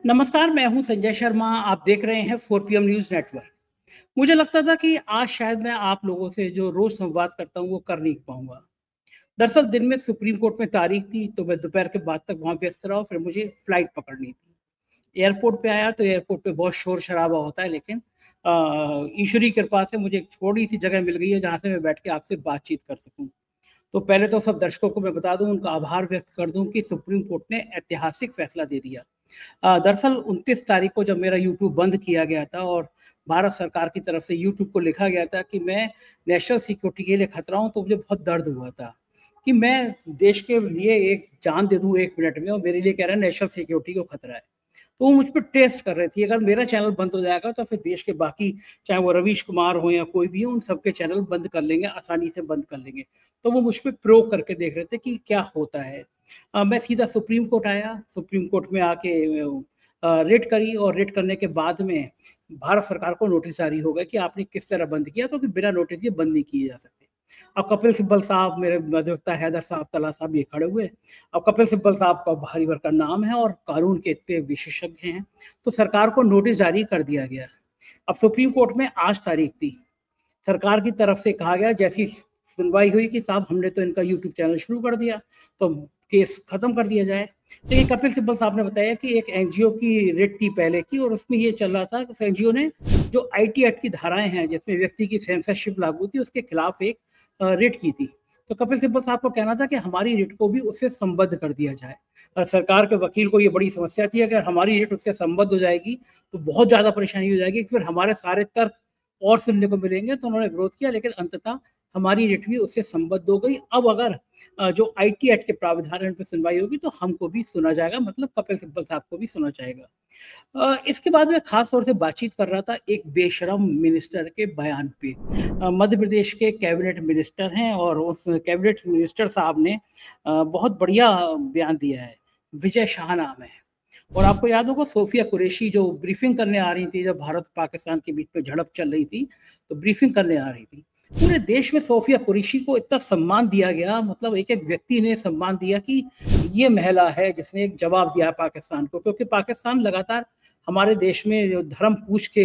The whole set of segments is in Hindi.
नमस्कार, मैं हूं संजय शर्मा। आप देख रहे हैं 4 PM न्यूज़ नेटवर्क। मुझे लगता था कि आज शायद मैं आप लोगों से जो रोज़ संवाद करता हूं, वो कर नहीं पाऊंगा। दरअसल दिन में सुप्रीम कोर्ट में तारीख थी, तो मैं दोपहर के बाद तक वहां व्यस्त रहा और फिर मुझे फ्लाइट पकड़नी थी। एयरपोर्ट पे आया तो एयरपोर्ट पे बहुत शोर-शराबा होता है, लेकिन ईश्वरी कृपा से मुझे एक छोटी-सी जगह मिल गई है, जहाँ से मैं बैठ के आपसे बातचीत कर सकूँ। तो पहले तो सब दर्शकों को मैं बता दूँ, उनका आभार व्यक्त कर दूँ कि सुप्रीम कोर्ट ने ऐतिहासिक फैसला दे दिया। दरअसल 29 तारीख को जब मेरा यूट्यूब बंद किया गया था और भारत सरकार की तरफ से यूट्यूब को लिखा गया था कि मैं नेशनल सिक्योरिटी के लिए खतरा हूँ, तो मुझे बहुत दर्द हुआ था कि मैं देश के लिए एक जान दे दूँ 1 मिनट में और मेरे लिए कह रहे हैं नेशनल सिक्योरिटी को खतरा है। तो वो मुझ पे टेस्ट कर रहे थे, अगर मेरा चैनल बंद हो जाएगा तो फिर देश के बाकी, चाहे वो रवीश कुमार हो या कोई भी हो, उन सबके चैनल बंद कर लेंगे, आसानी से बंद कर लेंगे। तो वो मुझ पे प्रयोग करके देख रहे थे कि क्या होता है। मैं सीधा सुप्रीम कोर्ट आया, सुप्रीम कोर्ट में आके रेड करी और रेड करने के बाद में भारत सरकार को नोटिस जारी हो गया कि आपने किस तरह बंद किया, क्योंकि बिना नोटिस ये बंद नहीं किए जा सकते। अब कपिल सिब्बल साहब, मेरे अधिवक्ता हैदर साहब, तला साहब ये खड़े हुए। अब कपिल सिब्बल साहब का भारी भरकम नाम है और कानून के इतने विशेषज्ञ हैं, तो सरकार को नोटिस जारी कर दिया गया। अब सुप्रीम कोर्ट में आज तारीख थी। सरकार की तरफ से कहा गया, जैसी सुनवाई हुई, कि साहब हमने तो इनका यूट्यूब चैनल शुरू कर दिया, तो केस खत्म कर दिया जाए। तो ये कपिल सिब्बल साहब ने बताया कि एक एनजीओ की रेड थी पहले की, और उसमें ये चल रहा था कि उस एनजीओ ने जो आईटी एक्ट की धाराएं हैं, जिसमें व्यक्ति की सेंसरशिप लागू थी, उसके खिलाफ एक रेड की थी। तो कपिल सिब्बल साहब को कहना था कि हमारी रेट को भी उससे संबद्ध कर दिया जाए। सरकार के वकील को ये बड़ी समस्या थी, अगर हमारी रेट उससे संबद्ध हो जाएगी तो बहुत ज़्यादा परेशानी हो जाएगी, फिर हमारे सारे तर्क और सुनने को मिलेंगे। तो उन्होंने विरोध किया, लेकिन अंततः हमारी रेट भी उससे संबद्ध हो गई। अब अगर जो आईटी एक्ट के प्रावधान है, उन पर सुनवाई होगी तो हमको भी सुना जाएगा, मतलब कपिल सिब्बल साहब को भी सुना जाएगा। इसके बाद मैं खास तौर से बातचीत कर रहा था एक बेशरम मिनिस्टर के बयान पे। मध्य प्रदेश के कैबिनेट मिनिस्टर हैं और उस कैबिनेट मिनिस्टर साहब ने बहुत बढ़िया बयान दिया है। विजय शाह नाम है। और आपको याद होगा, सोफिया कुरैशी जो ब्रीफिंग करने आ रही थी, जब भारत पाकिस्तान के बीच में झड़प चल रही थी, तो ब्रीफिंग करने आ रही थी। पूरे देश में सोफिया कुरैशी को इतना सम्मान दिया गया, मतलब एक एक व्यक्ति ने सम्मान दिया कि ये महिला है जिसने एक जवाब दिया पाकिस्तान को, क्योंकि पाकिस्तान लगातार हमारे देश में जो धर्म पूछ के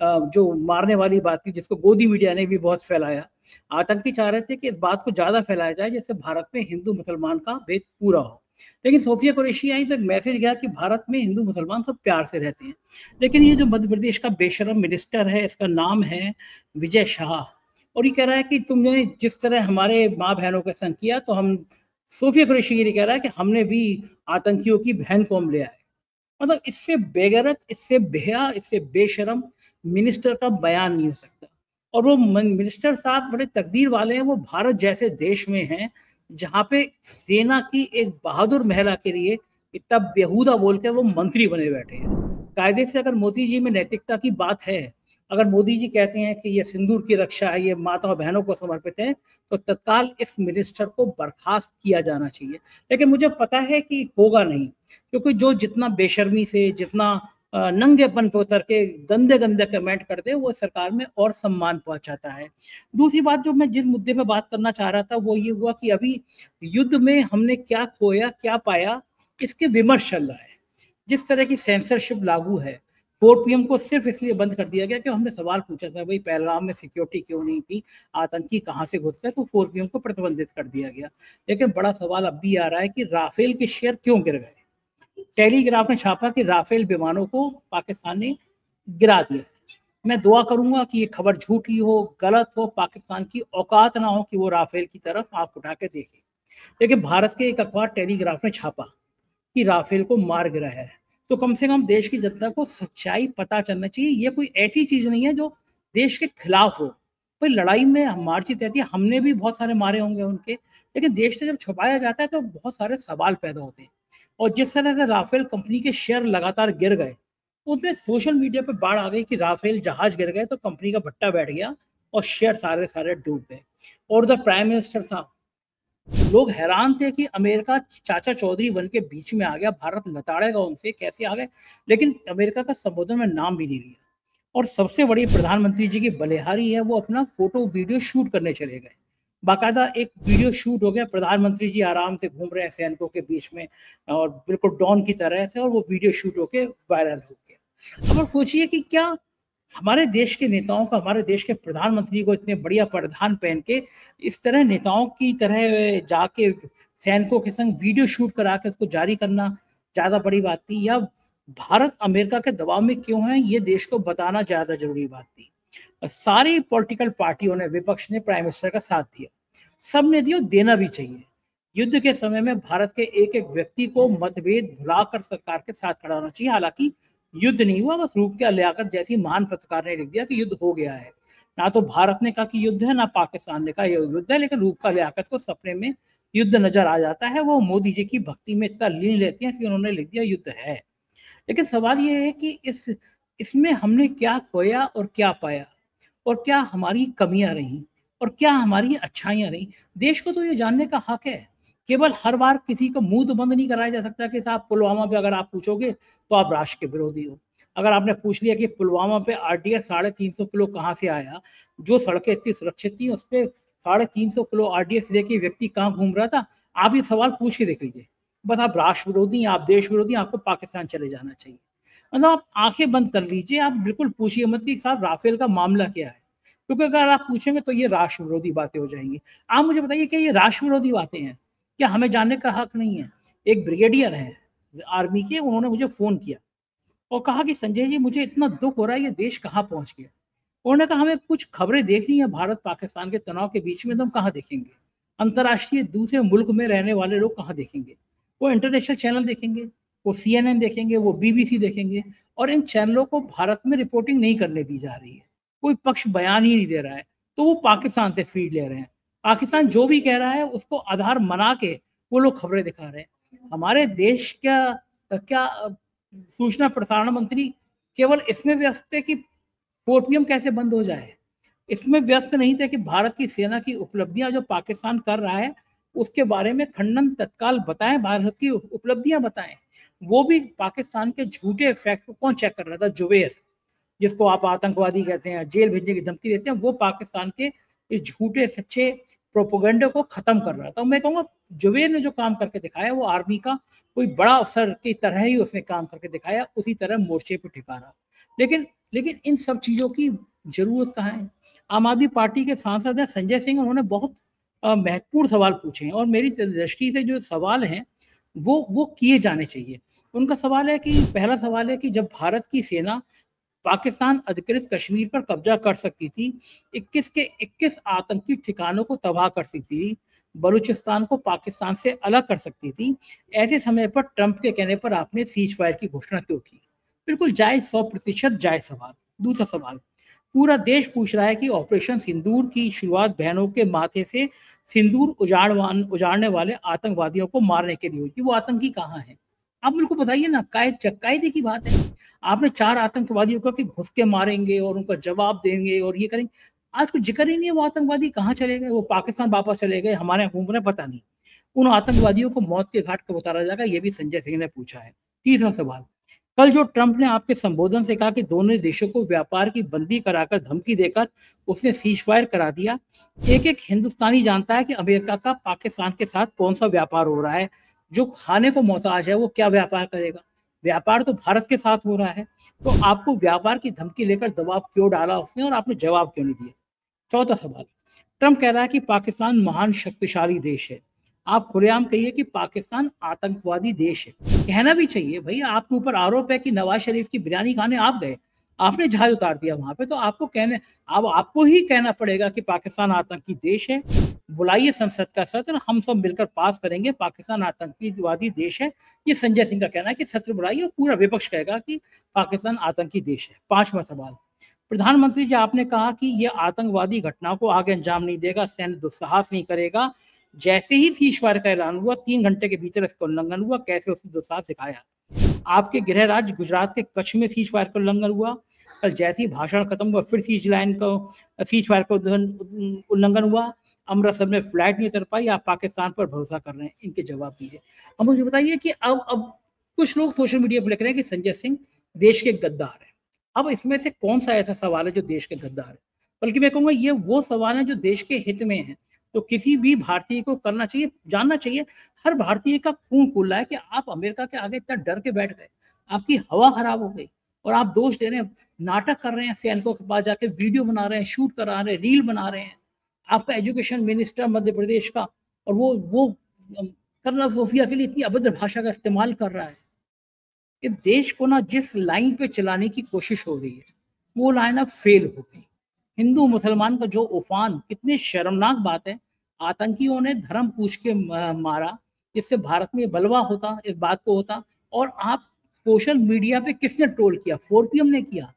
जो मारने वाली बात थी, जिसको गोदी मीडिया ने भी बहुत फैलाया। आतंकी चाह रहे थे कि इस बात को ज्यादा फैलाया जाए जिससे भारत में हिंदू मुसलमान का भेद पूरा हो। लेकिन सोफिया कुरैशी आई तो एक मैसेज गया कि भारत में हिंदू मुसलमान सब प्यार से रहते हैं। लेकिन ये जो मध्य प्रदेश का बेशरम मिनिस्टर है, इसका नाम है विजय शाह, और ये कह रहा है कि तुमने जिस तरह हमारे माँ बहनों के संग किया, तो हम, सोफिया कुरैशी ये कह रहा है कि हमने भी आतंकियों की बहन को हम ले आए। मतलब इससे बेगैरत, इससे बेहया, इससे बेशरम मिनिस्टर का बयान नहीं हो सकता। और वो मिनिस्टर साहब बड़े तकदीर वाले हैं, वो भारत जैसे देश में हैं जहाँ पे सेना की एक बहादुर महिला के लिए इतना बेहुदा बोल के वो मंत्री बने बैठे हैं। कायदे से अगर मोदी जी में नैतिकता की बात है, अगर मोदी जी कहते हैं कि ये सिंदूर की रक्षा है, ये माता बहनों को समर्पित है, तो तत्काल इस मिनिस्टर को बर्खास्त किया जाना चाहिए। लेकिन मुझे पता है कि होगा नहीं, क्योंकि जो जितना बेशर्मी से, जितना नंगेपन पे उतर के गंदे गंदे कमेंट करते, वो सरकार में और सम्मान पहुंचाता है। दूसरी बात, जो मैं जिस मुद्दे पे बात करना चाह रहा था, वो ये हुआ कि अभी युद्ध में हमने क्या खोया क्या पाया, इसके विमर्श चल रहा है। जिस तरह की सेंसरशिप लागू है, 4 PM को सिर्फ इसलिए बंद कर दिया गया कि हमने सवाल पूछा था, भाई पहलगाम में सिक्योरिटी क्यों नहीं थी, आतंकी कहाँ से घुस गए, तो 4 PM को प्रतिबंधित कर दिया गया। लेकिन बड़ा सवाल अब भी आ रहा है कि राफेल के शेयर क्यों गिर गए। टेलीग्राफ ने छापा कि राफेल विमानों को पाकिस्तान ने गिरा दिया। मैं दुआ करूंगा कि ये खबर झूठी हो, गलत हो, पाकिस्तान की औकात ना हो कि वो राफेल की तरफ आंख उठा के देखे। लेकिन भारत के एक अखबार टेलीग्राफ ने छापा कि राफेल को मार गिरा है, तो कम से कम देश की जनता को सच्चाई पता चलना चाहिए। ये कोई ऐसी चीज नहीं है जो देश के खिलाफ हो। कोई लड़ाई में मार जीत रहती है, हमने भी बहुत सारे मारे होंगे उनके, लेकिन देश से जब छुपाया जाता है तो बहुत सारे सवाल पैदा होते हैं। और जिस तरह से राफेल कंपनी के शेयर लगातार गिर गए, उसमें सोशल मीडिया पे बाढ़ आ गई कि राफेल जहाज गिर गए तो कंपनी का भट्टा बैठ गया और शेयर सारे सारे डूब गए। और उधर प्राइम मिनिस्टर साहब, लोग हैरान थे कि अमेरिका चाचा चौधरी बन के बीच में आ गया, भारत लताड़ेगा उनसे, कैसे आ गए। लेकिन अमेरिका का संबोधन में नाम भी नहीं लिया। और सबसे बड़ी प्रधानमंत्री जी की बलिहारी है, वो अपना फोटो वीडियो शूट करने चले गए। बाकायदा एक वीडियो शूट हो गया, प्रधानमंत्री जी आराम से घूम रहे हैं सैनिकों के बीच में और बिल्कुल डॉन की तरह से, और वो वीडियो शूट होके वायरल हो गया। अब आप सोचिए कि क्या हमारे देश के नेताओं को, हमारे देश के प्रधानमंत्री को इतने बढ़िया परिधान पहन के इस तरह नेताओं की तरह जाके सैनिकों के संग वीडियो शूट करा के उसको जारी करना ज़्यादा बड़ी बात थी, या भारत अमेरिका के दबाव में क्यों है ये देश को बताना ज़्यादा ज़रूरी बात थी। सारी पॉलिटिकल पार्टियों ने, विपक्ष ने प्राइम मिनिस्टर का साथ दिया, सब ने दिया, देना भी चाहिए। युद्ध के समय में भारत के एक-एक व्यक्ति को मतभेद भुलाकर सरकार के साथ खड़ा होना चाहिए। हालाँकि युद्ध नहीं हुआ, बस रूप के लियाकत जैसी महान पत्रकार ने लिख दिया कि युद्ध हो गया है। ना तो भारत ने कहा कि युद्ध है, ना पाकिस्तान ने कहा ये युद्ध है, लेकिन रूप का लियाकत को सपने में युद्ध नज़र आ जाता है। वो मोदी जी की भक्ति में इतना लीन रहती हैं कि उन्होंने लिख दिया युद्ध है। लेकिन सवाल ये है कि इसमें हमने क्या खोया और क्या पाया? और क्या हमारी कमियाँ रहीं और क्या हमारी अच्छाइयाँ रहीं? देश को तो ये जानने का हक है। केवल हर बार किसी का मुँह तो बंद नहीं कराया जा सकता कि साहब पुलवामा पे अगर आप पूछोगे तो आप राष्ट्र के विरोधी हो। अगर आपने पूछ लिया कि पुलवामा पे आरडीएक्स 350 किलो कहाँ से आया? जो सड़कें इतनी सुरक्षित थी उसपे 350 किलो आरडीएक्स लेके व्यक्ति कहाँ घूम रहा था? आप ये सवाल पूछ के देख लीजिए। बस आप राष्ट्र विरोधी हैं, आप देश विरोधी हैं, आपको पाकिस्तान चले जाना चाहिए। मतलब आप आँखें बंद कर लीजिए, आप बिल्कुल पूछिए मत कि साहब राफेल का मामला क्या है? क्योंकि अगर आप पूछेंगे तो ये राष्ट्र विरोधी बातें हो जाएँगी। आप मुझे बताइए क्या ये राष्ट्र विरोधी बातें हैं? क्या हमें जानने का हक नहीं है? एक ब्रिगेडियर हैं आर्मी के, उन्होंने मुझे फ़ोन किया और कहा कि संजय जी मुझे इतना दुःख हो रहा है, ये देश कहाँ पहुँच गया? उन्होंने कहा हमें कुछ खबरें देखनी है भारत-पाकिस्तान के तनाव के बीच में, तो हम कहाँ देखेंगे? अंतर्राष्ट्रीय दूसरे मुल्क में रहने वाले लोग कहाँ देखेंगे? वो इंटरनेशनल चैनल देखेंगे, वो सीएनएन देखेंगे, वो बीबीसी देखेंगे, और इन चैनलों को भारत में रिपोर्टिंग नहीं करने दी जा रही है। कोई पक्ष बयान ही नहीं दे रहा है, तो वो पाकिस्तान से फ़ीड ले रहे हैं। पाकिस्तान जो भी कह रहा है उसको आधार बना के वो लोग खबरें दिखा रहे हैं। हमारे देश क्या सूचना प्रसारण मंत्री केवल इसमें व्यस्त थे कि 4 पीएम कैसे बंद हो जाए। इसमें व्यस्त नहीं थे कि भारत की सेना की उपलब्धियाँ जो पाकिस्तान कर रहा है, उसके बारे में खंडन तत्काल बताएँ, भारत की उपलब्धियाँ बताएँ। वो भी पाकिस्तान के झूठे फैक्ट को कौन चेक कर रहा था? जुबैर, जिसको आप आतंकवादी कहते हैं, जेल भेजने की धमकी देते हैं, वो पाकिस्तान के इस झूठे सच्चे प्रोपेगेंडा को खत्म कर रहा था। मैं कहूँगा जुबैर ने जो काम करके दिखाया वो आर्मी का कोई बड़ा अफ़सर की तरह ही उसने काम करके दिखाया, उसी तरह मोर्चे पे टिका रहा। लेकिन लेकिन इन सब चीज़ों की ज़रूरत कहाँ है? आम आदमी पार्टी के सांसद हैं संजय सिंह, उन्होंने बहुत महत्वपूर्ण सवाल पूछे हैं और मेरी दृष्टि से जो सवाल हैं, वो किए जाने चाहिए। उनका सवाल है कि पहला सवाल है कि जब भारत की सेना पाकिस्तान अधिकृत कश्मीर पर कब्जा कर सकती थी, 21 के 21 आतंकी ठिकानों को तबाह कर सकती थी, बलूचिस्तान को पाकिस्तान से अलग कर सकती थी, ऐसे समय पर ट्रंप के कहने पर आपने सीज़ फायर की घोषणा क्यों की? बिल्कुल जायज़, 100% जायज़ सवाल। दूसरा सवाल, पूरा देश पूछ रहा है कि ऑपरेशन सिंदूर की शुरुआत बहनों के माथे से सिंदूर उजाड़ने वाले आतंकवादियों को मारने के लिए हुई थी, वो आतंकी कहाँ हैं? आप मेरे को बताइए ना, कायदे की बात है। आपने 4 आतंकवादियों को कि घुस के मारेंगे और उनका जवाब देंगे और ये करेंगे। आज कुछ ज़िक्र ही नहीं है वो आतंकवादी कहाँ चले गए? वो पाकिस्तान वापस चले गए, हमारे यहाँ घूम रहे हैं, पता नहीं। उन आतंकवादियों को मौत के घाट कब उतारा जाएगा, ये भी संजय सिंह ने पूछा है। तीसरा सवाल, कल जो ट्रंप ने आपके संबोधन से कहा कि दोनों देशों को व्यापार की बंदी कराकर धमकी देकर उसने सीज़ फायर करा दिया। एक-एक हिंदुस्तानी जानता है कि अमेरिका का पाकिस्तान के साथ कौन-सा व्यापार हो रहा है। जो खाने को मोहताज है वो क्या व्यापार करेगा? व्यापार तो भारत के साथ हो रहा है। तो आपको व्यापार की धमकी लेकर दबाव क्यों डाला उसने और आपने जवाब क्यों नहीं दिया? चौथा सवाल, ट्रंप कह रहा है कि पाकिस्तान महान शक्तिशाली देश है। आप खुलेआम कहिए कि पाकिस्तान आतंकवादी देश है। कहना भी चाहिए भई, आपके ऊपर आरोप है कि नवाज़ शरीफ की बिरयानी खाने आप गए। आपने जहाज़ उतार दिया वहाँ पे, तो आपको कहने अब आपको ही कहना पड़ेगा कि पाकिस्तान आतंकी देश है। बुलाइए संसद का सत्र, हम सब मिलकर पास करेंगे, पाकिस्तान आतंकीवादी देश है। ये संजय सिंह का कहना है कि सत्र बुलाइए और पूरा विपक्ष कहेगा कि पाकिस्तान आतंकी देश है। पाँचवाँ सवाल, प्रधानमंत्री जी आपने कहा कि ये आतंकवादी घटनाओं को आगे अंजाम नहीं देगा, सैन्य दुस्साहस नहीं करेगा। जैसे ही सीज़फायर का ऐलान हुआ 3 घंटे के भीतर इसका उल्लंघन हुआ, कैसे उसने दुस्साहस दिखाया। आपके गृह राज्य गुजरात के कच्छ में सीज़फायर का उल्लंघन हुआ। कल जैसे ही भाषण खत्म हुआ फिर सीज़फायर का उल्लंघन हुआ। अमृतसर में फ्लाइट नहीं उतर पाई, आप पाकिस्तान पर भरोसा कर रहे हैं, इनके जवाब दीजिए। अब मुझे बताइए कि अब कुछ लोग सोशल मीडिया पे लिख रहे हैं कि संजय सिंह देश के गद्दार हैं। अब इसमें से कौन-सा ऐसा सवाल है जो देश के गद्दार है? बल्कि मैं कहूँगा ये वो सवाल हैं जो देश के हित में हैं। तो किसी भी भारतीय को करना चाहिए, जानना चाहिए, हर भारतीय का खून फूल रहा है कि आप अमेरिका के आगे इतना डर के बैठ गए, आपकी हवा खराब हो गई और आप दोष दे रहे हैं, नाटक कर रहे हैं, सैनिकों के पास जाके वीडियो बना रहे हैं, शूट करा रहे हैं, रील बना रहे हैं। आपका एजुकेशन मिनिस्टर मध्य प्रदेश का, और वो कर्नल सोफिया के लिए इतनी अभद्र भाषा का इस्तेमाल कर रहा है। इस देश को ना जिस लाइन पे चलाने की कोशिश हो रही है, वो लाइन अब फेल हो गई। हिंदू मुसलमान का जो उफान, कितनी शर्मनाक बात है। आतंकियों ने धर्म पूछ के मारा, इससे भारत में बलवा होता, इस बात को होता। और आप सोशल मीडिया पे किसने ट्रोल किया? 4PM ने किया।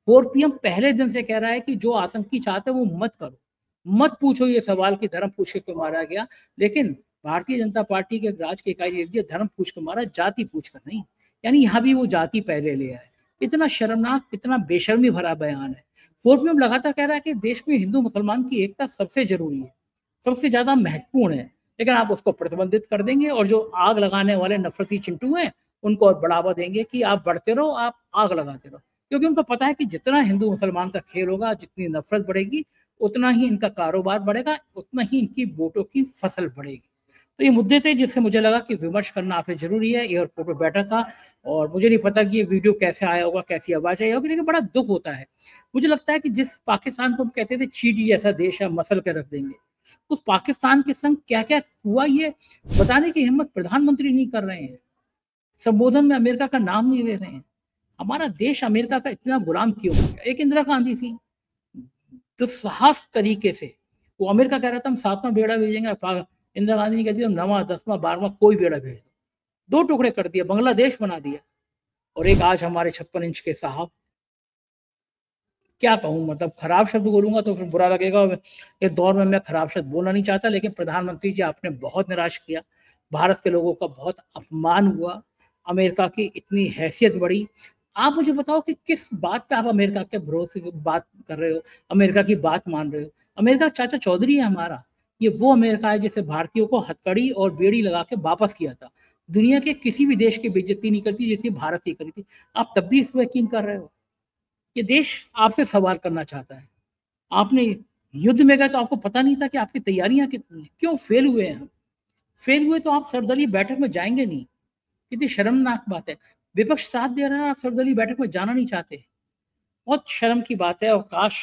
4PM पहले दिन से कह रहा है कि जो आतंकी चाहते हैं वो मत करो, मत पूछो ये सवाल कि धर्म पूछ के क्यों मारा गया। लेकिन भारतीय जनता पार्टी के राज की इकाई ने धर्म पूछ कर मारा, जाति पूछ कर नहीं। यानी यहाँ भी वो जाति पहले ले आए। कितना शर्मनाक, कितना बेशर्मी भरा बयान है। 4PM लगातार कह रहा है कि देश में हिंदू मुसलमान की एकता सबसे जरूरी है, सबसे ज्यादा महत्वपूर्ण है, लेकिन आप उसको प्रतिबंधित कर देंगे और जो आग लगाने वाले नफरती चिंटू हैं उनको और बढ़ावा देंगे कि आप बढ़ते रहो, आप आग लगाते रहो। क्योंकि उनको पता है कि जितना हिंदू मुसलमान का खेल होगा, जितनी नफरत बढ़ेगी, उतना ही इनका कारोबार बढ़ेगा, उतना ही इनकी वोटों की फसल बढ़ेगी। तो ये मुद्दे थे जिससे मुझे लगा कि विमर्श करना आपसे जरूरी है। एयरपोर्ट पर बैठा था और मुझे नहीं पता कि ये वीडियो कैसे आया होगा, कैसी आवाज आई होगी, लेकिन बड़ा दुख होता है। मुझे लगता है कि जिस पाकिस्तान को हम कहते थे चींटी जैसा देश है, मसल के रख देंगे, उस पाकिस्तान के संग क्या क्या हुआ ये बताने की हिम्मत प्रधानमंत्री नहीं कर रहे हैं। संबोधन में अमेरिका का नाम नहीं ले रहे हैं। हमारा देश अमेरिका का इतना गुलाम क्यों हो गया? एक इंदिरा गांधी थी, तो साहस तरीके से वो अमेरिका कह रहा था हम 7वां बेड़ा भेजेंगे, इंदिरा गांधी ने कह दिया 9वां 10वां 12वां कोई बेड़ा भेज दो। 2 टुकड़े कर दिया, बांग्लादेश बना दिया। और एक आज हमारे 56 इंच के साहब, क्या कहूँ, मतलब खराब शब्द बोलूंगा तो फिर बुरा लगेगा। इस दौर में मैं खराब शब्द बोलना नहीं चाहता, लेकिन प्रधानमंत्री जी आपने बहुत निराश किया, भारत के लोगों का बहुत अपमान हुआ, अमेरिका की इतनी हैसियत बढ़ी। आप मुझे बताओ कि किस बात पे आप अमेरिका के भरोसे की बात कर रहे हो, अमेरिका की बात मान रहे हो? अमेरिका चाचा चौधरी है हमारा, ये वो अमेरिका है जिसे भारतीयों को हथकड़ी और बेड़ी लगा के वापस किया था। दुनिया के किसी भी देश की बेइज्जती नहीं करती जितनी भारत की करी थी। आप तब भी इस पर यकीन कर रहे हो? ये देश आपसे सवाल करना चाहता है। आपने युद्ध में गए तो आपको पता नहीं था कि आपकी तैयारियां कितनी, क्यों फेल हुए हैं? फेल हुए तो आप सर्वदलीय बैठक में जाएंगे नहीं। कितनी शर्मनाक बात है। विपक्ष साथ दे रहा है, आप सर्वदलीय बैठक में जाना नहीं चाहते। बहुत शर्म की बात है। और काश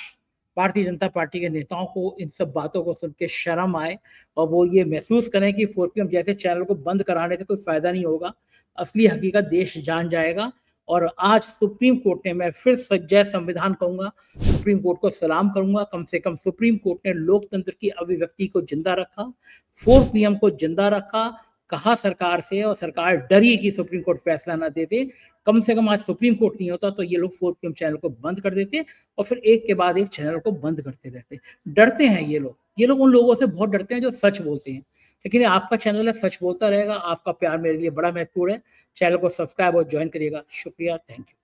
भारतीय जनता पार्टी के नेताओं को इन सब बातों को सुन के शर्म आए और वो ये महसूस करें कि 4PM जैसे चैनल को बंद कराने से कोई फायदा नहीं होगा। असली हकीकत देश जान जाएगा। और आज सुप्रीम कोर्ट ने, मैं फिर जय संविधान कहूंगा, सुप्रीम कोर्ट को सलाम करूंगा। कम से कम सुप्रीम कोर्ट ने लोकतंत्र की अभिव्यक्ति को जिंदा रखा, 4PM को जिंदा रखा। कहा सरकार से, और सरकार डरी कि सुप्रीम कोर्ट फैसला ना देते। कम से कम आज सुप्रीम कोर्ट नहीं होता तो ये लोग 4PM चैनल को बंद कर देते और फिर एक के बाद एक चैनल को बंद करते रहते। डरते हैं ये लोग उन लोगों से बहुत डरते हैं जो सच बोलते हैं। लेकिन आपका चैनल है, सच बोलता रहेगा। आपका प्यार मेरे लिए बड़ा महत्वपूर्ण है। चैनल को सब्सक्राइब और ज्वाइन करिएगा। शुक्रिया, थैंक यू।